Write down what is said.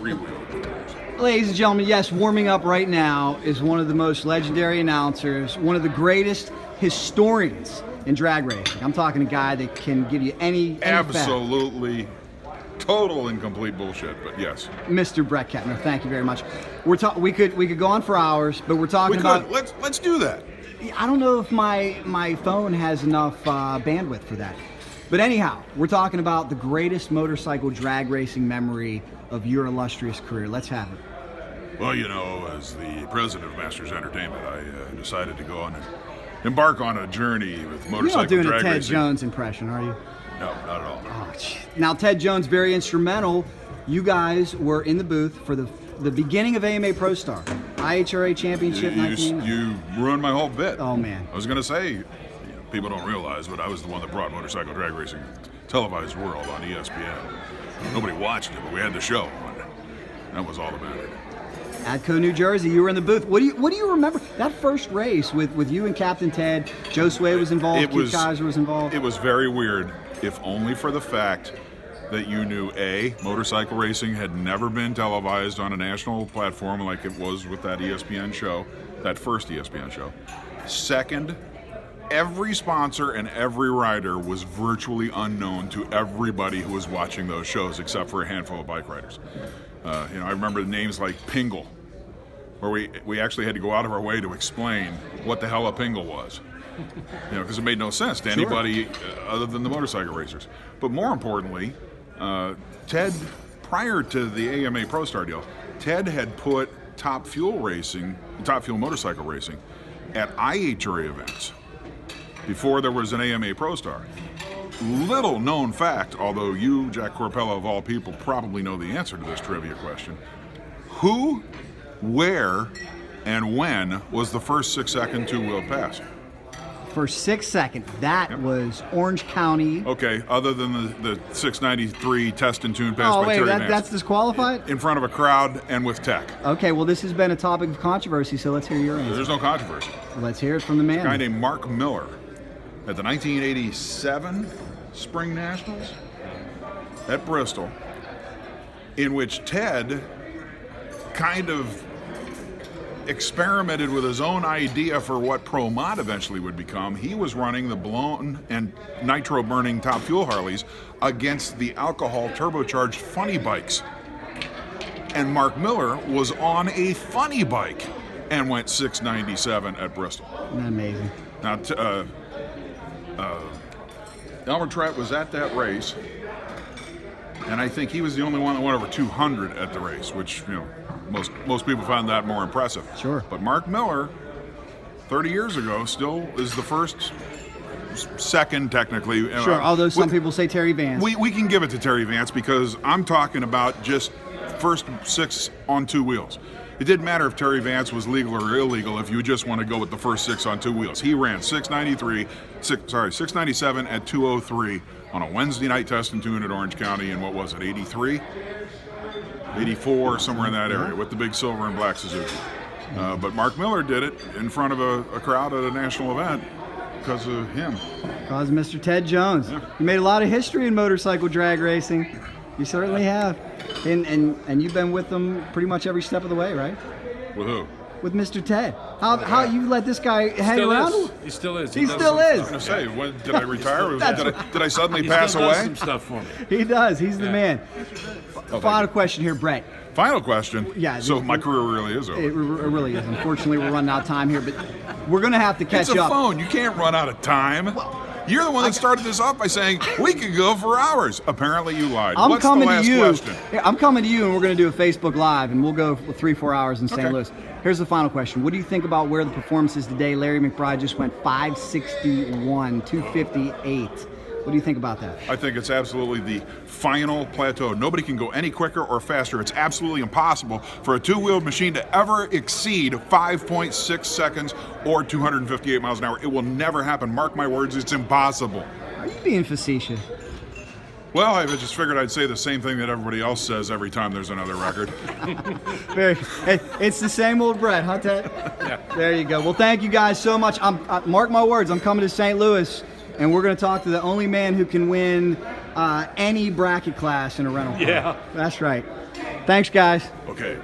three-wheel. Ladies and gentlemen, yes, warming up right now is one of the most legendary announcers, one of the greatest historians in drag racing. I'm talking a guy that can give you any Absolutely total and complete bullshit, but yes. Mr. Bret Kepner, thank you very much. We could go on for hours, but we're talking about. Let's do that. I don't know if my phone has enough bandwidth for that. But anyhow, we're talking about the greatest motorcycle drag racing memory of your illustrious career. Let's have it. Well, you know, as the president of Masters Entertainment, I decided to go on and embark on a journey with motorcycle You're not doing drag a Ted racing. Jones impression, are you? No, not at all. Oh, now, Ted Jones, very instrumental. You guys were in the booth for the beginning of AMA Prostar, IHRA Championship. You ruined my whole bit. Oh, man. I was going to say, people don't realize, but I was the one that brought motorcycle drag racing televised world on ESPN. Nobody watched it, but we had the show, and that was all that mattered. Atco, New Jersey, you were in the booth. What do you remember? That first race with you and Captain Ted, Joe Sway was involved, Keith Kaiser was involved. It was very weird, if only for the fact that you knew, A, motorcycle racing had never been televised on a national platform like it was with that ESPN show, that first ESPN show. Second, every sponsor and every rider was virtually unknown to everybody who was watching those shows, except for a handful of bike riders. I remember names like Pingle, where we actually had to go out of our way to explain what the hell a Pingle was. Because it made no sense to anybody other than the motorcycle racers. But more importantly, Ted, prior to the AMA Prostar deal, Ted had put top fuel motorcycle racing at IHRA events before there was an AMA Prostar. Little known fact, although you, Jack Corpella of all people, probably know the answer to this trivia question. Who, where, and when was the first 6-second two-wheeled pass? For 6 seconds, that was Orange County. Okay, other than the 693 test and tune pass by Terry Nance. That's disqualified? In front of a crowd and with tech. Okay, well, this has been a topic of controversy, so let's hear your answer. There's no controversy. Let's hear it from the man. A guy named Mark Miller at the 1987 Spring Nationals at Bristol, in which Ted kind of experimented with his own idea for what Pro Mod eventually would become. He was running the blown and nitro burning top fuel Harleys against the alcohol turbocharged funny bikes. And Mark Miller was on a funny bike and went 697 at Bristol. Isn't that amazing? Now, Elmer Trett was at that race, and I think he was the only one that went over 200 at the race, which, most people found that more impressive. Sure. But Mark Miller, 30 years ago, still is the second technically. Sure, although some people say Terry Vance. We can give it to Terry Vance because I'm talking about just first 6 on 2 wheels. It didn't matter if Terry Vance was legal or illegal if you just want to go with the first 6 on 2 wheels. He ran 697 at 203 on a Wednesday night test and tune at Orange County in, 83? 84, somewhere in that area, with the big silver and black Suzuki. But Mark Miller did it in front of a crowd at a national event because of him. Because of Mr. Ted Jones. Yeah. You made a lot of history in motorcycle drag racing. You certainly have. And you've been with them pretty much every step of the way, right? With who? With Mr. Ted. How you let this guy hang around? He still is. He still is. I was going to say, did I retire? Did I suddenly pass away? He does some stuff for me. He does. He's the man. Final question here, Bret. Final question? Yeah. So my career really is over. It really is. Unfortunately, we're running out of time here, but we're going to have to catch up. It's a phone. You can't run out of time. Well, you're the one that started this off by saying we could go for hours. Apparently, you lied. What's the last question? I'm coming to you, and we're going to do a Facebook Live, and we'll go for 3-4 hours in St. Louis. Here's the final question. What do you think about where the performance is today? Larry McBride just went 561, 258. What do you think about that? I think it's absolutely the final plateau. Nobody can go any quicker or faster. It's absolutely impossible for a two-wheeled machine to ever exceed 5.6 seconds or 258 miles an hour. It will never happen. Mark my words, it's impossible. Are you being facetious? Well, I just figured I'd say the same thing that everybody else says every time there's another record. It's the same old Bret, huh, Ted? Yeah. There you go. Well, thank you guys so much. Mark my words, I'm coming to St. Louis, and we're going to talk to the only man who can win any bracket class in a rental car. Yeah. That's right. Thanks, guys. Okay.